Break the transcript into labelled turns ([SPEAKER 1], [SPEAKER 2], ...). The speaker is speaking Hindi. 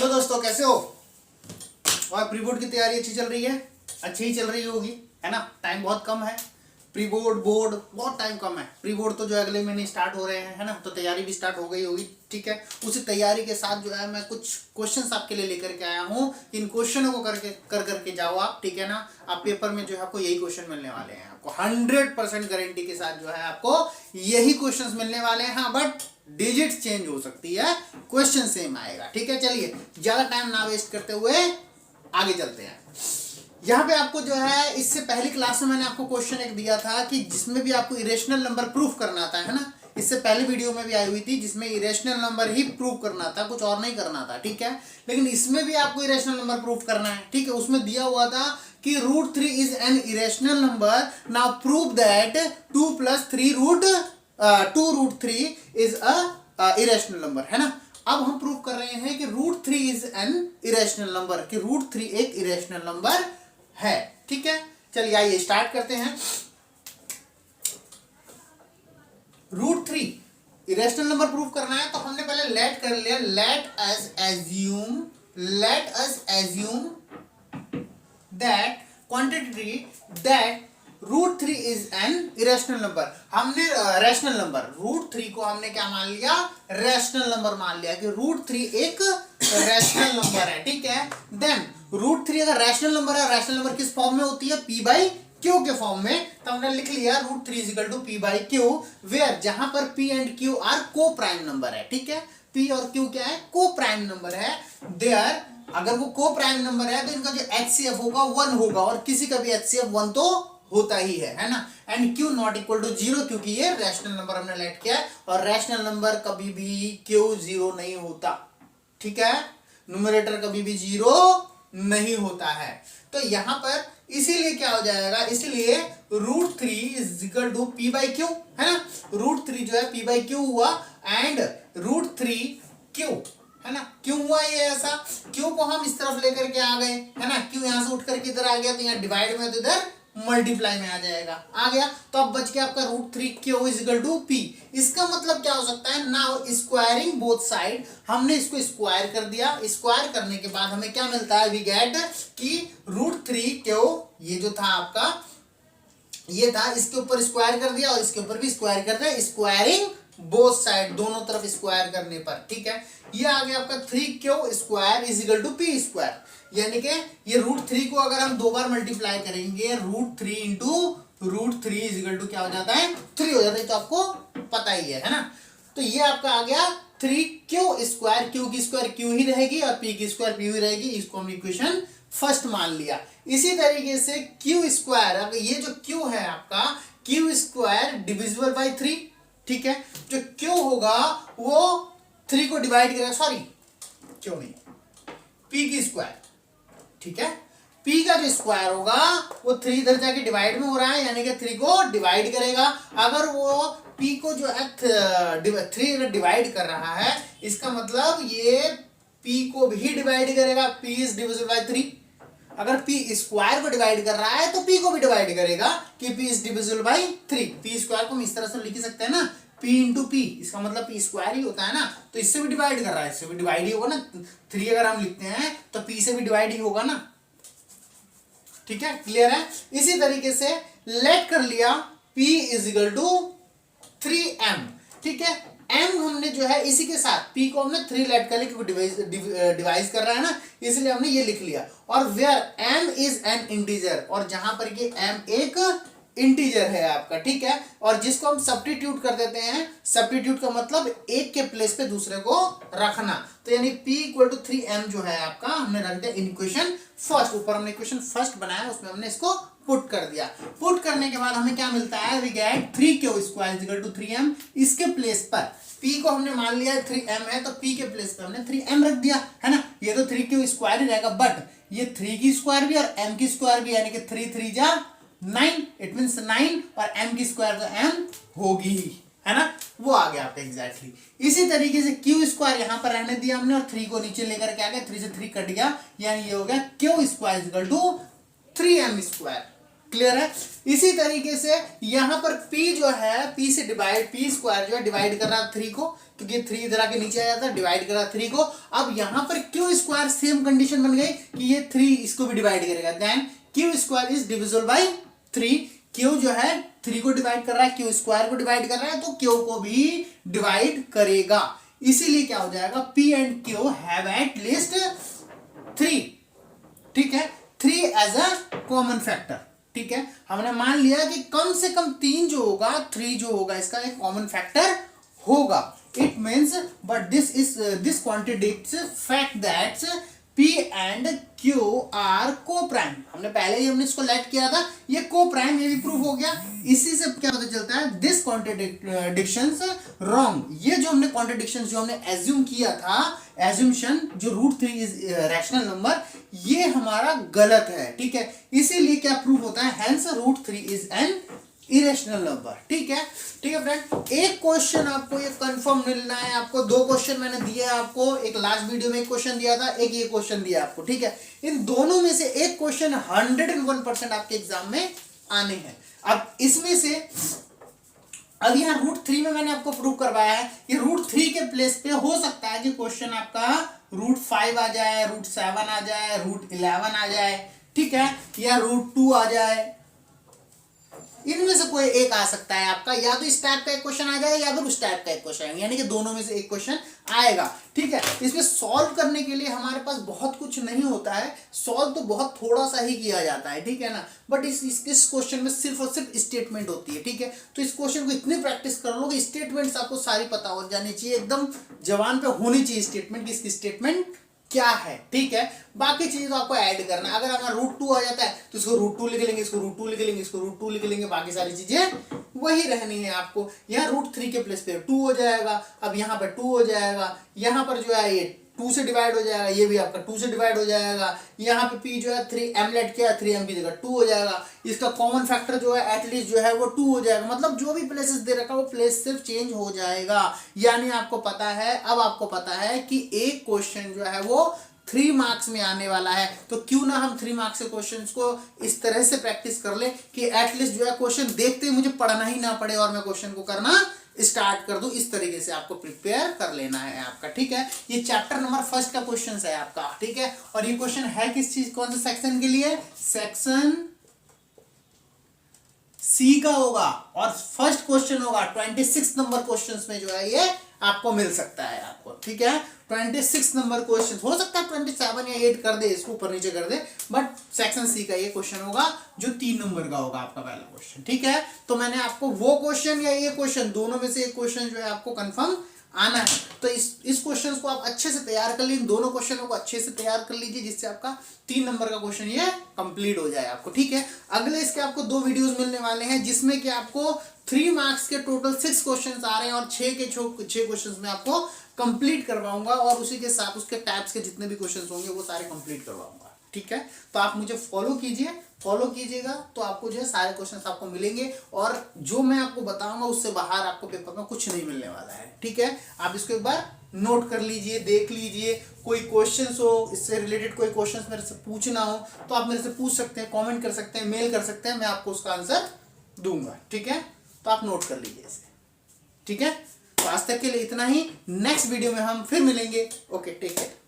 [SPEAKER 1] हेलो दोस्तों, कैसे हो? और प्री बोर्ड की तैयारी अच्छी चल रही है? अच्छी ही चल रही होगी, है ना। टाइम बहुत कम है, प्री बोर्ड बोर्ड बहुत टाइम कम है। प्री बोर्ड तो जो अगले महीने स्टार्ट हो रहे हैं, है ना, तो तैयारी भी स्टार्ट हो गई होगी। ठीक है, उसी तैयारी के साथ जो है मैं कुछ क्वेश्चंस आपके लिए लेकर के आया हूँ। इन क्वेश्चनों को करके जाओ आप, ठीक है ना। आप पेपर में जो है आपको यही क्वेश्चन मिलने वाले हैं, आपको 100% गारंटी के साथ जो है आपको यही क्वेश्चन मिलने वाले हैं। हाँ, बट डिजिट चेंज हो सकती है, क्वेश्चन सेम आएगा। ठीक है, चलिए ज्यादा टाइम ना वेस्ट करते हुए आगे चलते हैं। यहाँ पे आपको जो है, इससे पहली क्लास में मैंने आपको क्वेश्चन एक दिया था कि जिसमें भी आपको इरेशनल नंबर प्रूफ करना था, है ना। इससे पहले वीडियो में भी आई हुई थी जिसमें इरेशनल नंबर ही प्रूफ करना था, कुछ और नहीं करना था। ठीक है, लेकिन इसमें भी आपको इरेशनल नंबर प्रूफ करना है। ठीक है, उसमें दिया हुआ था कि √3 is an irrational number. Now prove that 2 + 2√3 is a irrational number, है ना। अब हम प्रूव कर रहे हैं कि √3 इज एन इरेशनल नंबर, कि √3 एक इरेशनल नंबर है। ठीक है, चलिए आइए स्टार्ट करते हैं। √3 इरेशनल नंबर प्रूव करना है तो हमने पहले लेट कर लिया। Let us assume that quantity that √3 is an irrational number. हमने रैशनल नंबर √3 को हमने क्या मान लिया? रैशनल नंबर मान लिया कि √3 एक रैशनल नंबर है। ठीक है, देन √3 अगर रैशनल नंबर है, रैशनल नंबर किस फॉर्म में होती है? P/Q के फॉर्म में। तो हमने लिख लिया √3 = P/Q, वेयर जहां पर P एंड Q आर को प्राइम नंबर है। ठीक है, P और Q क्या है? को प्राइम नंबर है। देयर अगर वो को प्राइम नंबर है तो इनका जो HCF होगा 1 होगा, और किसी का भी HCF 1 तो होता ही है ना। एंड Q ≠ 0, क्योंकि ये रैशनल नंबर हमने लेट किया है, और रैशनल नंबर कभी भी Q 0 नहीं होता। ठीक है, न्यूमरेटर कभी भी 0 नहीं होता है। तो यहां पर इसीलिए क्या हो जाएगा, इसीलिए √3 = P/Q, है ना। √3 जो है P/Q हुआ, एंड √3 Q, है ना। क्यों हुआ ये ऐसा? Q को हम इस तरफ लेकर के आ गए, है ना। Q यहां से उठ करके इधर आ गया, तो यहाँ डिवाइड में तो इधर मल्टीप्लाई में आ जाएगा, आ गया। तो अब बच गया आपका √3Q = P। इसका मतलब क्या हो सकता है? नाउ स्क्वायरिंग बोथ साइड, हमने इसको स्क्वायर कर दिया। स्क्वायर करने के बाद हमें क्या मिलता है? वी गेट कि √3Q, ये जो था आपका, ये था, इसके ऊपर स्क्वायर कर दिया और इसके ऊपर भी स्क्वायर कर दिया, स्क्वायरिंग बोथ साइड, दोनों तरफ स्क्वायर करने पर। ठीक है, ये आ गया आपका 3Q² = P², यानी कि ये √3 को अगर हम 2 बार मल्टीप्लाई करेंगे, √3 × √3 क्या हो जाता है? 3 हो जाता है, तो आपको पता ही है ना। तो ये आपका आ गया 3Q², Q की स्क्वायर Q ही रहेगी और P की स्क्वायर P ही रहेगी। इसको हमने इक्वेशन फर्स्ट मान लिया। इसी तरीके से Q², अब ये जो Q है आपका, Q² डिविजिबल बाय 3। ठीक है, जो Q होगा वो 3 को डिवाइड करेगा, सॉरी क्यों नहीं, P की स्क्वायर। ठीक है, P का जो स्क्वायर होगा वो 3 इधर जाके डिवाइड में हो रहा है, यानी कि 3 को डिवाइड करेगा। अगर वो P को जो है 3 डिवाइड कर रहा है, इसका मतलब ये P को भी डिवाइड करेगा। P is divisible by 3। अगर P² को डिवाइड कर रहा है तो P को भी डिवाइड करेगा, कि P is divisible by 3। P² को हम इस तरह से लिख सकते हैं ना, P × P, इसका मतलब P² ही होता है ना। तो इससे भी डिवाइड कर रहा है, इससे भी डिवाइड ही होगा ना। 3 अगर हम लिखते हैं तो P से भी डिवाइड ही होगा ना। ठीक है, क्लियर है। इसी तरीके से लेट कर लिया P = 3M। ठीक है, M हमने जो है इसी के साथ P को हमने 3 लेट कर लिया, क्योंकि डिवाइस कर रहा है ना, इसलिए हमने ये लिख लिया। और where M is an integer, और जहां पर कि M एक इंटीजर है आपका। ठीक है, और जिसको हम सब्स्टिट्यूट कर देते हैं, सब्स्टिट्यूट का मतलब एक के प्लेस पे दूसरे को रखना। तो यानी P = 3M जो है आपका, हमने रख दिया इक्वेशन फर्स्ट। ऊपर हमने इक्वेशन फर्स्ट बनाया, उसमें हमने इसको पुट कर दिया। पुट करने के बाद हमें क्या मिलता है? We get 3Q² = 3M। इसके प्लेस पर P को हमने मान लिया 3M है, तो P के प्लेस पर हमने 3M रख दिया, है ना। ये तो 3Q² ही रहेगा, बट ये 3 की स्क्वायर भी और M की स्क्वायर भी, यानी कि 3 3 जा 9, इट मीन्स 9, और M की स्क्वायर तो M होगी ही, है ना। वो आ गया आपका एग्जैक्टली। इसी तरीके से Q² यहां पर रहने दिया हमने, और 3 को नीचे लेकर के आ गए, 3 से 3 कट गया, यानी ये हो गया Q² = 3M²। क्लियर है। इसी तरीके से यहां पर p जो है p से डिवाइड, p स्क्वायर जो है डिवाइड कर रहा है 3 को, क्योंकि 3 इधर आके नीचे आ जाता है, डिवाइड कर रहा है 3 को। अब यहां पर q स्क्वायर सेम कंडीशन बन गई कि ये 3 इसको भी डिवाइड करेगा, then q square is divisible by 3। q जो है 3 को डिवाइड कर रहा है, q स्क्वायर को डिवाइड कर रहा है, तो q को भी डिवाइड करेगा। इसीलिए क्या हो जाएगा, p and q have at least 3, ठीक है, 3 एज अ कॉमन फैक्टर, ठीक है। हमने मान लिया कि कम से कम 3 जो होगा, 3 जो होगा इसका एक कॉमन फैक्टर होगा। It means but this contradicts fact that P and Q are coprime. हमने पहले ही हमने इसको लेट किया था, ये को प्राइम, ये भी प्रूव हो गया। इसी से क्या पता चलता है, दिस कॉन्ट्रडिक्शंस रॉन्ग। ये जो हमने कॉन्ट्रडिक्शंस जो हमने एज्यूम किया था, एज्यूमशन जो √3 इज रैशनल नंबर, ये हमारा गलत है, ठीक है। इसीलिए क्या प्रूव होता है, hence √3 is an irrational number, ठीक है। ठीक है फ्रेंड, एक क्वेश्चन आपको ये कंफर्म मिलना है। आपको 2 क्वेश्चन मैंने दिए आपको, एक लास्ट वीडियो में एक क्वेश्चन दिया था, एक ये क्वेश्चन दिया आपको, ठीक है। इन दोनों में से एक क्वेश्चन 101% आपके एग्जाम में आने हैं। अब इसमें से अब यहाँ √3 में मैंने आपको प्रूव करवाया है, ये √3 के प्लेस पे हो सकता है कि क्वेश्चन आपका √5 आ जाए, √7 आ जाए, √11 आ जाए, ठीक है, या √2 आ जाए। इनमें से कोई एक आ सकता है आपका, या तो इस टाइप का एक क्वेश्चन आ जाएगा या फिर उस टाइप का एक क्वेश्चन आएगा, यानी कि दोनों में से एक क्वेश्चन आएगा, ठीक है। इसमें सॉल्व करने के लिए हमारे पास बहुत कुछ नहीं होता है, सॉल्व तो बहुत थोड़ा सा ही किया जाता है, ठीक है ना। बट इस क्वेश्चन में सिर्फ और सिर्फ स्टेटमेंट होती है, ठीक है। तो इस क्वेश्चन को इतनी प्रैक्टिस कर लो कि स्टेटमेंट्स आपको सारी पता हो जानी चाहिए, एकदम जवान पे होनी चाहिए स्टेटमेंट, किसकी स्टेटमेंट क्या है, ठीक है। बाकी चीजें तो आपको ऐड करना है। अगर हमारा √2 आ जाता है तो इसको √2 लिख लेंगे, इसको √2 लिख लेंगे, इसको √2 लिख लेंगे, बाकी सारी चीजें वही रहनी है आपको। यहाँ √3 के प्लेस पे 2 हो जाएगा, अब यहाँ पर 2 हो जाएगा, यहाँ पर जो है ये 2 से डिवाइड हो जाएगा, ये भी आपका 2 से डिवाइड हो जाएगा। यहाँ पे p जो है 3m लेट किया, 3m की जगह 2 हो जाएगा। इसका कॉमन फैक्टर जो है एटलीस्ट जो है वो 2 हो जाएगा, मतलब जो भी प्लेसेस दे रखा है वो प्लेस सिर्फ चेंज हो जाएगा। यानी आपको पता है, अब आपको पता है कि एक क्वेश्चन जो है वो 3 मार्क्स में आने वाला है। तो क्यों ना हम 3 मार्क्स के क्वेश्चंस को इस तरह से प्रैक्टिस कर ले कि एटलीस्ट जो है क्वेश्चन देखते ही मुझे पढ़ना ही ना पड़े और मैं क्वेश्चन को करना स्टार्ट कर दूं। इस तरीके से आपको प्रिपेयर कर लेना है आपका, ठीक है। ये चैप्टर नंबर 1 का क्वेश्चन है आपका, ठीक है। और ये क्वेश्चन है किस चीज, कौन से सेक्शन के लिए, सेक्शन सी का होगा। और फर्स्ट क्वेश्चन होगा 26 नंबर क्वेश्चन में जो है ये आपको मिल सकता है आपको, ठीक है। 26 नंबर क्वेश्चन, हो सकता है 27 या 8 कर दे, इसको ऊपर नीचे कर दे, बट सेक्शन सी का ये क्वेश्चन होगा जो 3 नंबर का होगा आपका पहला क्वेश्चन, ठीक है। तो मैंने आपको वो क्वेश्चन या ये क्वेश्चन, दोनों में से एक क्वेश्चन जो है आपको कंफर्म आना है। तो इस क्वेश्चन को आप अच्छे से तैयार कर लीजिए, दोनों क्वेश्चनों को अच्छे से तैयार कर लीजिए, जिससे आपका 3 नंबर का क्वेश्चन ये कंप्लीट हो जाए आपको, ठीक है। अगले इसके आपको 2 वीडियोस मिलने वाले हैं, जिसमें कि आपको 3 मार्क्स के टोटल 6 क्वेश्चंस आ रहे हैं और 6 क्वेश्चंस में आपको कंप्लीट करवाऊंगा, और उसी के साथ उसके टाइप्स के जितने भी क्वेश्चंस होंगे वो सारे कंप्लीट करवाऊंगा, ठीक है। तो आप मुझे फॉलो कीजिएगा तो आपको जो है सारे क्वेश्चंस आपको मिलेंगे, और जो मैं आपको बताऊंगा उससे बाहर आपको पेपर में कुछ नहीं मिलने वाला है, ठीक है। आप इसको एक बार नोट कर लीजिए, देख लीजिए। कोई क्वेश्चंस हो, इससे रिलेटेड कोई क्वेश्चंस मेरे से पूछना हो तो आप मेरे से पूछ सकते हैं, कमेंट कर सकते हैं, मेल कर सकते हैं, मैं आपको उसका आंसर दूंगा, ठीक है। तो आप नोट कर लीजिए इसे, ठीक है। तो आज तक के लिए इतना ही, नेक्स्ट वीडियो में हम फिर मिलेंगे। Okay, take care.